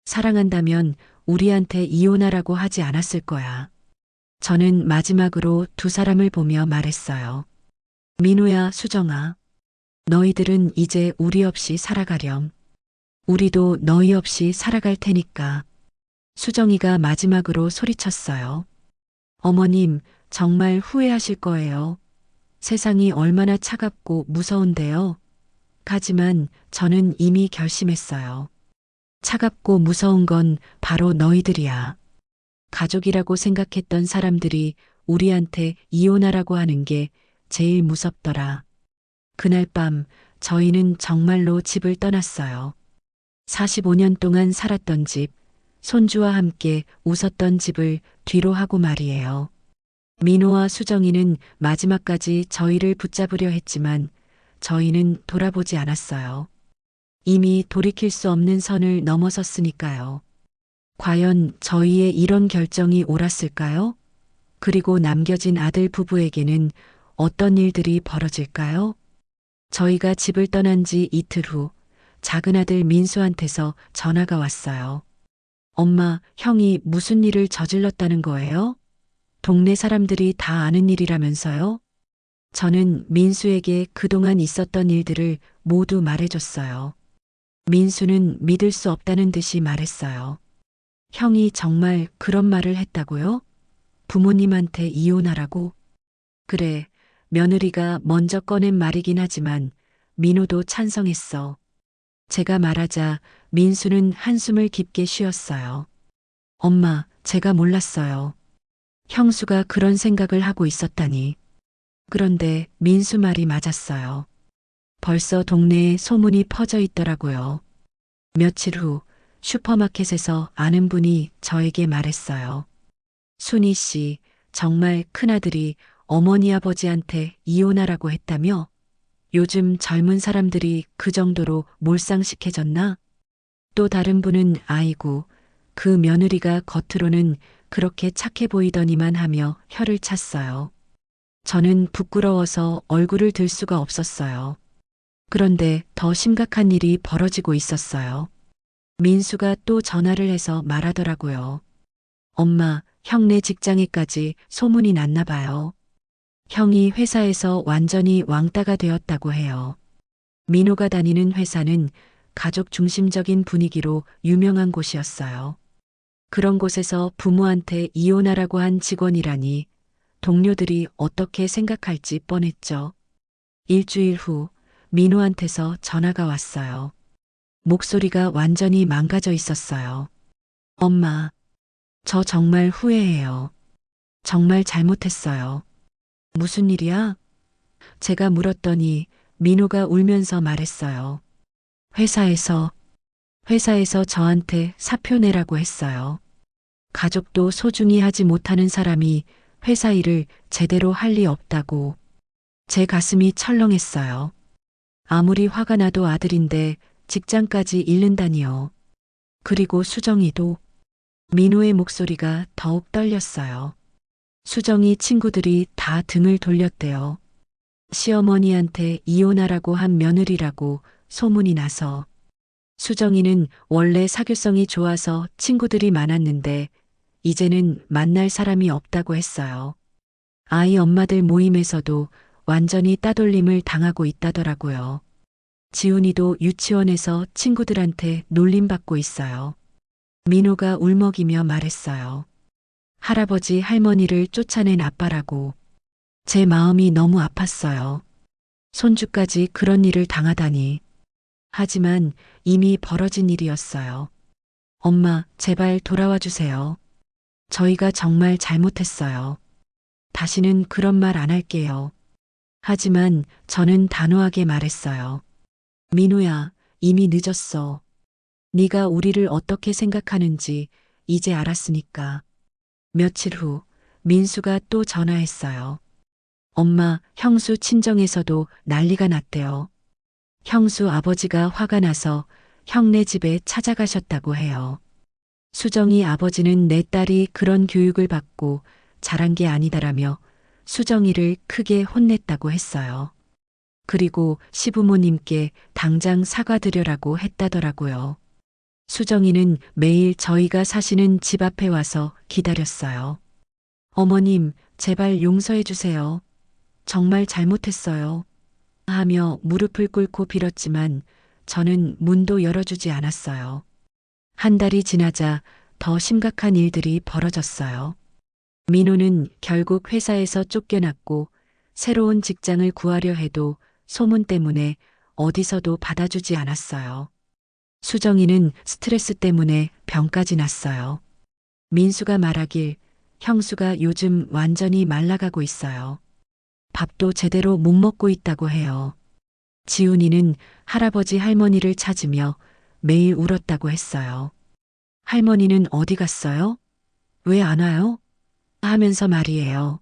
사랑한다면 우리한테 이혼하라고 하지 않았을 거야. 저는 마지막으로 두 사람을 보며 말했어요. 민호야, 수정아. 너희들은 이제 우리 없이 살아가렴. 우리도 너희 없이 살아갈 테니까. 수정이가 마지막으로 소리쳤어요. 어머님, 정말 후회하실 거예요. 세상이 얼마나 차갑고 무서운데요. 하지만 저는 이미 결심했어요. 차갑고 무서운 건 바로 너희들이야. 가족이라고 생각했던 사람들이 우리한테 이혼하라고 하는 게 제일 무섭더라. 그날 밤 저희는 정말로 집을 떠났어요. 45년 동안 살았던 집, 손주와 함께 웃었던 집을 뒤로 하고 말이에요. 민호와 수정이는 마지막까지 저희를 붙잡으려 했지만 저희는 돌아보지 않았어요. 이미 돌이킬 수 없는 선을 넘어섰으니까요. 과연 저희의 이런 결정이 옳았을까요? 그리고 남겨진 아들 부부에게는 어떤 일들이 벌어질까요? 저희가 집을 떠난 지 이틀 후 작은 아들 민수한테서 전화가 왔어요. 엄마, 형이 무슨 일을 저질렀다는 거예요? 동네 사람들이 다 아는 일이라면서요? 저는 민수에게 그동안 있었던 일들을 모두 말해줬어요. 민수는 믿을 수 없다는 듯이 말했어요. 형이 정말 그런 말을 했다고요? 부모님한테 이혼하라고? 그래, 며느리가 먼저 꺼낸 말이긴 하지만 민호도 찬성했어. 제가 말하자 민수는 한숨을 깊게 쉬었어요. 엄마, 제가 몰랐어요. 형수가 그런 생각을 하고 있었다니. 그런데 민수 말이 맞았어요. 벌써 동네에 소문이 퍼져 있더라고요. 며칠 후 슈퍼마켓에서 아는 분이 저에게 말했어요. 순희 씨, 정말 큰아들이 어머니 아버지한테 이혼하라고 했다며? 요즘 젊은 사람들이 그 정도로 몰상식해졌나? 또 다른 분은 아이고, 그 며느리가 겉으로는 그렇게 착해 보이더니만 하며 혀를 찼어요. 저는 부끄러워서 얼굴을 들 수가 없었어요. 그런데 더 심각한 일이 벌어지고 있었어요. 민수가 또 전화를 해서 말하더라고요. 엄마, 형네 직장에까지 소문이 났나 봐요. 형이 회사에서 완전히 왕따가 되었다고 해요. 민호가 다니는 회사는 가족 중심적인 분위기로 유명한 곳이었어요. 그런 곳에서 부모한테 이혼하라고 한 직원이라니 동료들이 어떻게 생각할지 뻔했죠. 일주일 후 민호한테서 전화가 왔어요. 목소리가 완전히 망가져 있었어요. 엄마, 저 정말 후회해요. 정말 잘못했어요. 무슨 일이야? 제가 물었더니 민호가 울면서 말했어요. 회사에서 저한테 사표 내라고 했어요. 가족도 소중히 하지 못하는 사람이 회사 일을 제대로 할 리 없다고. 제 가슴이 철렁했어요. 아무리 화가 나도 아들인데 직장까지 잃는다니요. 그리고 수정이도. 민호의 목소리가 더욱 떨렸어요. 수정이 친구들이 다 등을 돌렸대요. 시어머니한테 이혼하라고 한 며느리라고 소문이 나서. 수정이는 원래 사교성이 좋아서 친구들이 많았는데 이제는 만날 사람이 없다고 했어요. 아이 엄마들 모임에서도 완전히 따돌림을 당하고 있다더라고요. 지훈이도 유치원에서 친구들한테 놀림받고 있어요. 민호가 울먹이며 말했어요. 할아버지 할머니를 쫓아낸 아빠라고. 제 마음이 너무 아팠어요. 손주까지 그런 일을 당하다니. 하지만 이미 벌어진 일이었어요. 엄마, 제발 돌아와 주세요. 저희가 정말 잘못했어요. 다시는 그런 말 안 할게요. 하지만 저는 단호하게 말했어요. 민호야, 이미 늦었어. 네가 우리를 어떻게 생각하는지 이제 알았으니까. 며칠 후 민수가 또 전화했어요. 엄마, 형수 친정에서도 난리가 났대요. 형수 아버지가 화가 나서 형네 집에 찾아가셨다고 해요. 수정이 아버지는 내 딸이 그런 교육을 받고 자란 게 아니다라며 수정이를 크게 혼냈다고 했어요. 그리고 시부모님께 당장 사과드려라고 했다더라고요. 수정이는 매일 저희가 사시는 집 앞에 와서 기다렸어요. 어머님, 제발 용서해 주세요. 정말 잘못했어요. 하며 무릎을 꿇고 빌었지만 저는 문도 열어주지 않았어요. 한 달이 지나자 더 심각한 일들이 벌어졌어요. 민호는 결국 회사에서 쫓겨났고 새로운 직장을 구하려 해도 소문 때문에 어디서도 받아주지 않았어요. 수정이는 스트레스 때문에 병까지 났어요. 민수가 말하길 형수가 요즘 완전히 말라가고 있어요. 밥도 제대로 못 먹고 있다고 해요. 지훈이는 할아버지 할머니를 찾으며 매일 울었다고 했어요. 할머니는 어디 갔어요? 왜 안 와요? 하면서 말이에요.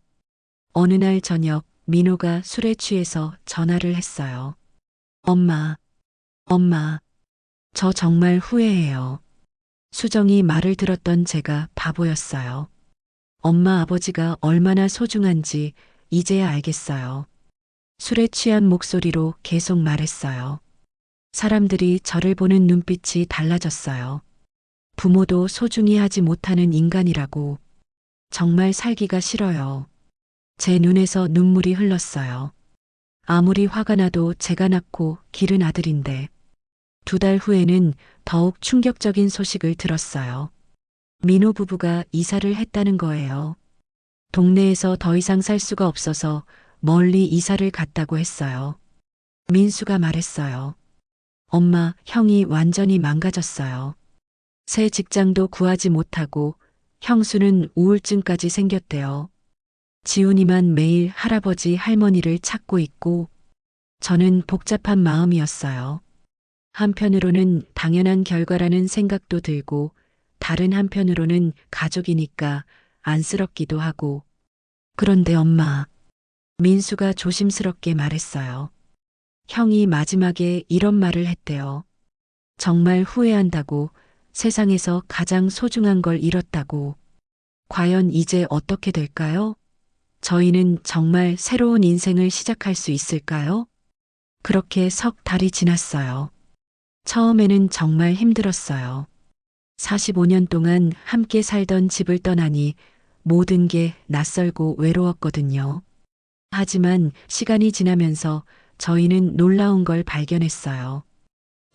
어느 날 저녁 민호가 술에 취해서 전화를 했어요. 엄마, 저 정말 후회해요. 수정이 말을 들었던 제가 바보였어요. 엄마 아버지가 얼마나 소중한지 이제야 알겠어요. 술에 취한 목소리로 계속 말했어요. 사람들이 저를 보는 눈빛이 달라졌어요. 부모도 소중히 하지 못하는 인간이라고. 정말 살기가 싫어요. 제 눈에서 눈물이 흘렀어요. 아무리 화가 나도 제가 낳고 기른 아들인데. 2달 후에는 더욱 충격적인 소식을 들었어요. 민호 부부가 이사를 했다는 거예요. 동네에서 더 이상 살 수가 없어서 멀리 이사를 갔다고 했어요. 민수가 말했어요. 엄마, 형이 완전히 망가졌어요. 새 직장도 구하지 못하고 형수는 우울증까지 생겼대요. 지훈이만 매일 할아버지 할머니를 찾고 있고 저는 복잡한 마음이었어요. 한편으로는 당연한 결과라는 생각도 들고 다른 한편으로는 가족이니까 안쓰럽기도 하고. 그런데 엄마, 민수가 조심스럽게 말했어요. 형이 마지막에 이런 말을 했대요. 정말 후회한다고, 세상에서 가장 소중한 걸 잃었다고. 과연 이제 어떻게 될까요? 저희는 정말 새로운 인생을 시작할 수 있을까요? 그렇게 석 달이 지났어요. 처음에는 정말 힘들었어요. 45년 동안 함께 살던 집을 떠나니 모든 게 낯설고 외로웠거든요. 하지만 시간이 지나면서 저희는 놀라운 걸 발견했어요.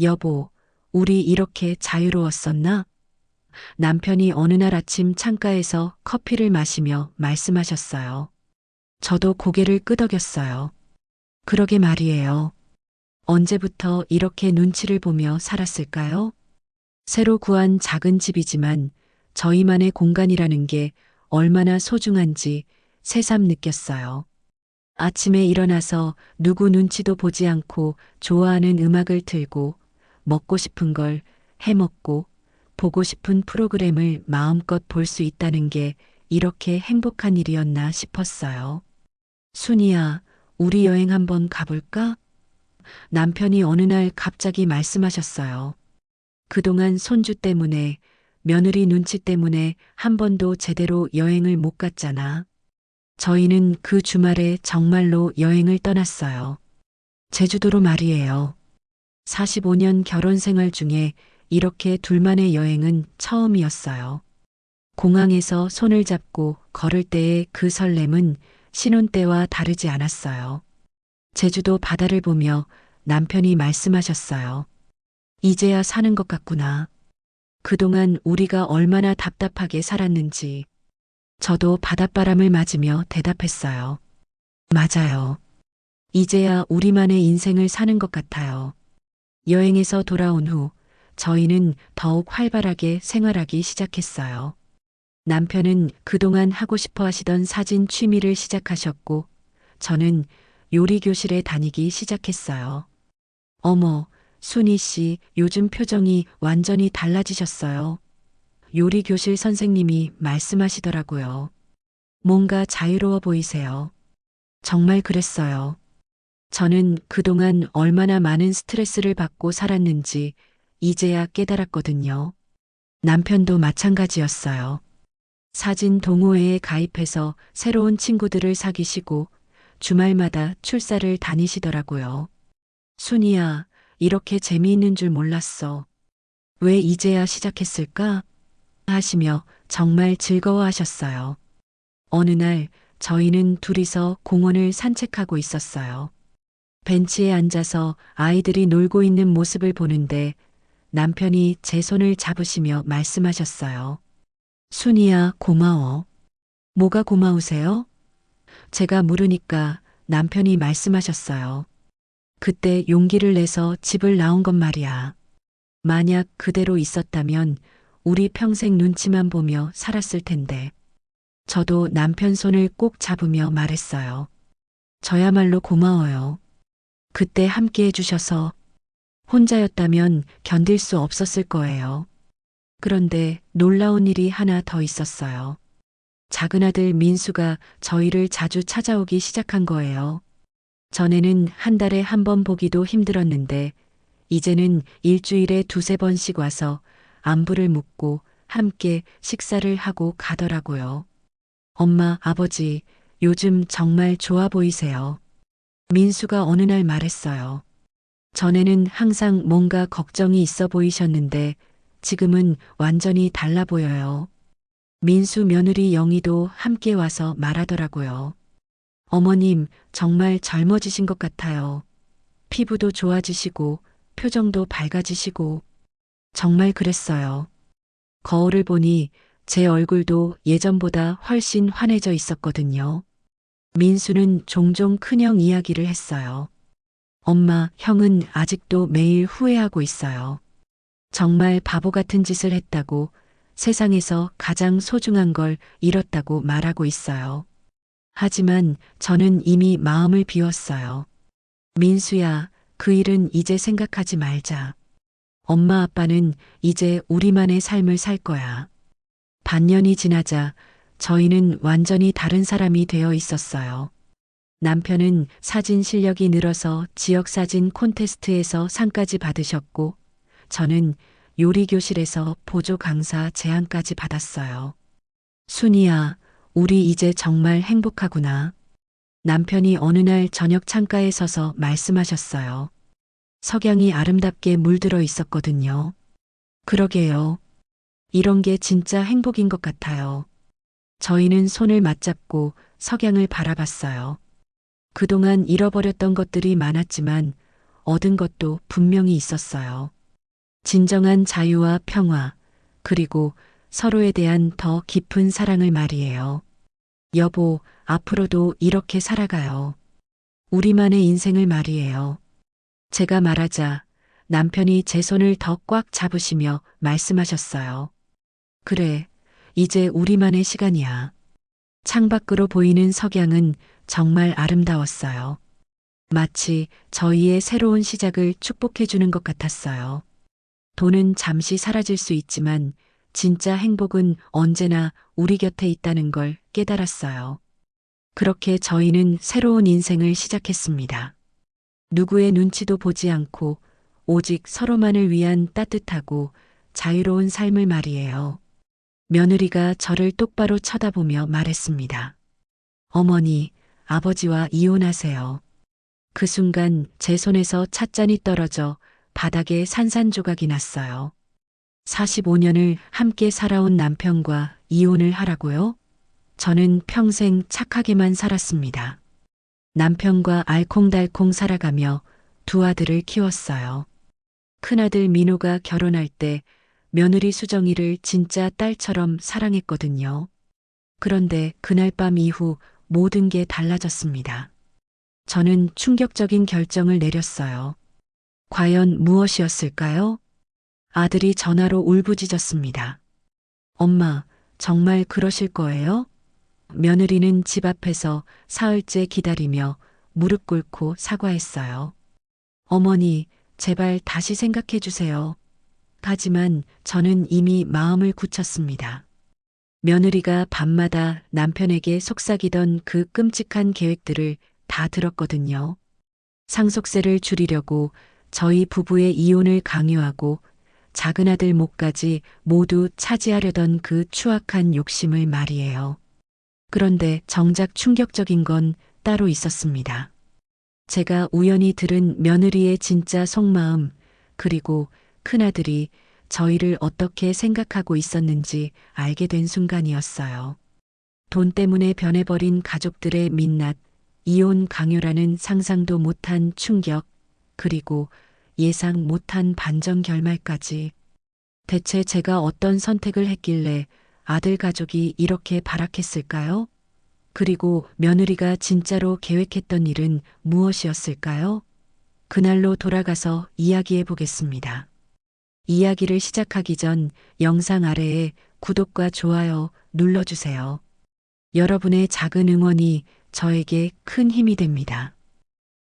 여보, 우리 이렇게 자유로웠었나? 남편이 어느 날 아침 창가에서 커피를 마시며 말씀하셨어요. 저도 고개를 끄덕였어요. 그러게 말이에요. 언제부터 이렇게 눈치를 보며 살았을까요? 새로 구한 작은 집이지만 저희만의 공간이라는 게 얼마나 소중한지 새삼 느꼈어요. 아침에 일어나서 누구 눈치도 보지 않고 좋아하는 음악을 틀고 먹고 싶은 걸 해먹고 보고 싶은 프로그램을 마음껏 볼 수 있다는 게 이렇게 행복한 일이었나 싶었어요. 순이야, 우리 여행 한번 가볼까? 남편이 어느 날 갑자기 말씀하셨어요. 그동안 손주 때문에, 며느리 눈치 때문에 한 번도 제대로 여행을 못 갔잖아. 저희는 그 주말에 정말로 여행을 떠났어요. 제주도로 말이에요. 45년 결혼 생활 중에 이렇게 둘만의 여행은 처음이었어요. 공항에서 손을 잡고 걸을 때의 그 설렘은 신혼 때와 다르지 않았어요. 제주도 바다를 보며 남편이 말씀하셨어요. 이제야 사는 것 같구나. 그동안 우리가 얼마나 답답하게 살았는지. 저도 바닷바람을 맞으며 대답했어요. 맞아요. 이제야 우리만의 인생을 사는 것 같아요. 여행에서 돌아온 후 저희는 더욱 활발하게 생활하기 시작했어요. 남편은 그동안 하고 싶어 하시던 사진 취미를 시작하셨고, 저는 요리 교실에 다니기 시작했어요. 어머, 순희 씨, 요즘 표정이 완전히 달라지셨어요. 요리 교실 선생님이 말씀하시더라고요. 뭔가 자유로워 보이세요. 정말 그랬어요. 저는 그동안 얼마나 많은 스트레스를 받고 살았는지 이제야 깨달았거든요. 남편도 마찬가지였어요. 사진 동호회에 가입해서 새로운 친구들을 사귀시고 주말마다 출사를 다니시더라고요. 순이야, 이렇게 재미있는 줄 몰랐어. 왜 이제야 시작했을까? 하시며 정말 즐거워하셨어요. 어느 날 저희는 둘이서 공원을 산책하고 있었어요. 벤치에 앉아서 아이들이 놀고 있는 모습을 보는데 남편이 제 손을 잡으시며 말씀하셨어요. 순이야, 고마워. 뭐가 고마우세요? 제가 물으니까 남편이 말씀하셨어요. 그때 용기를 내서 집을 나온 것 말이야. 만약 그대로 있었다면 우리 평생 눈치만 보며 살았을 텐데. 저도 남편 손을 꼭 잡으며 말했어요. 저야말로 고마워요. 그때 함께 해주셔서 혼자였다면 견딜 수 없었을 거예요. 그런데 놀라운 일이 하나 더 있었어요. 작은 아들 민수가 저희를 자주 찾아오기 시작한 거예요. 전에는 한 달에 한 번 보기도 힘들었는데 이제는 일주일에 두세 번씩 와서 안부를 묻고 함께 식사를 하고 가더라고요. 엄마, 아버지, 요즘 정말 좋아 보이세요. 민수가 어느 날 말했어요. 전에는 항상 뭔가 걱정이 있어 보이셨는데 지금은 완전히 달라 보여요. 민수 며느리 영희도 함께 와서 말하더라고요. 어머님, 정말 젊어지신 것 같아요. 피부도 좋아지시고 표정도 밝아지시고 정말 그랬어요. 거울을 보니 제 얼굴도 예전보다 훨씬 환해져 있었거든요. 민수는 종종 큰형 이야기를 했어요. 엄마, 형은 아직도 매일 후회하고 있어요. 정말 바보 같은 짓을 했다고, 세상에서 가장 소중한 걸 잃었다고 말하고 있어요. 하지만 저는 이미 마음을 비웠어요. 민수야, 그 일은 이제 생각하지 말자. 엄마 아빠는 이제 우리만의 삶을 살 거야. 반년이 지나자 저희는 완전히 다른 사람이 되어 있었어요. 남편은 사진 실력이 늘어서 지역사진 콘테스트에서 상까지 받으셨고, 저는 요리교실에서 보조 강사 제안까지 받았어요. 순이야, 우리 이제 정말 행복하구나. 남편이 어느 날 저녁 창가에 서서 말씀하셨어요. 석양이 아름답게 물들어 있었거든요. 그러게요. 이런 게 진짜 행복인 것 같아요. 저희는 손을 맞잡고 석양을 바라봤어요. 그동안 잃어버렸던 것들이 많았지만 얻은 것도 분명히 있었어요. 진정한 자유와 평화, 그리고 서로에 대한 더 깊은 사랑을 말이에요. 여보, 앞으로도 이렇게 살아가요. 우리만의 인생을 말이에요. 제가 말하자 남편이 제 손을 더 꽉 잡으시며 말씀하셨어요. 그래, 이제 우리만의 시간이야. 창밖으로 보이는 석양은 정말 아름다웠어요. 마치 저희의 새로운 시작을 축복해주는 것 같았어요. 돈은 잠시 사라질 수 있지만 진짜 행복은 언제나 우리 곁에 있다는 걸 깨달았어요. 그렇게 저희는 새로운 인생을 시작했습니다. 누구의 눈치도 보지 않고 오직 서로만을 위한 따뜻하고 자유로운 삶을 말이에요. 며느리가 저를 똑바로 쳐다보며 말했습니다. 어머니, 아버지와 이혼하세요. 그 순간 제 손에서 찻잔이 떨어져 바닥에 산산조각이 났어요. 45년을 함께 살아온 남편과 이혼을 하라고요? 저는 평생 착하게만 살았습니다. 남편과 알콩달콩 살아가며 두 아들을 키웠어요. 큰아들 민호가 결혼할 때 며느리 수정이를 진짜 딸처럼 사랑했거든요. 그런데 그날 밤 이후 모든 게 달라졌습니다. 저는 충격적인 결정을 내렸어요. 과연 무엇이었을까요? 아들이 전화로 울부짖었습니다. 엄마, 정말 그러실 거예요? 며느리는 집 앞에서 사흘째 기다리며 무릎 꿇고 사과했어요. 어머니, 제발 다시 생각해 주세요. 하지만 저는 이미 마음을 굳혔습니다. 며느리가 밤마다 남편에게 속삭이던 그 끔찍한 계획들을 다 들었거든요. 상속세를 줄이려고 저희 부부의 이혼을 강요하고 작은 아들 목까지 모두 차지하려던 그 추악한 욕심을 말이에요. 그런데 정작 충격적인 건 따로 있었습니다. 제가 우연히 들은 며느리의 진짜 속마음, 그리고 큰아들이 저희를 어떻게 생각하고 있었는지 알게 된 순간이었어요. 돈 때문에 변해버린 가족들의 민낯, 이혼 강요라는 상상도 못한 충격, 그리고 예상 못한 반전 결말까지. 대체 제가 어떤 선택을 했길래 아들 가족이 이렇게 발악했을까요? 그리고 며느리가 진짜로 계획했던 일은 무엇이었을까요? 그날로 돌아가서 이야기해 보겠습니다. 이야기를 시작하기 전 영상 아래에 구독과 좋아요 눌러주세요. 여러분의 작은 응원이 저에게 큰 힘이 됩니다.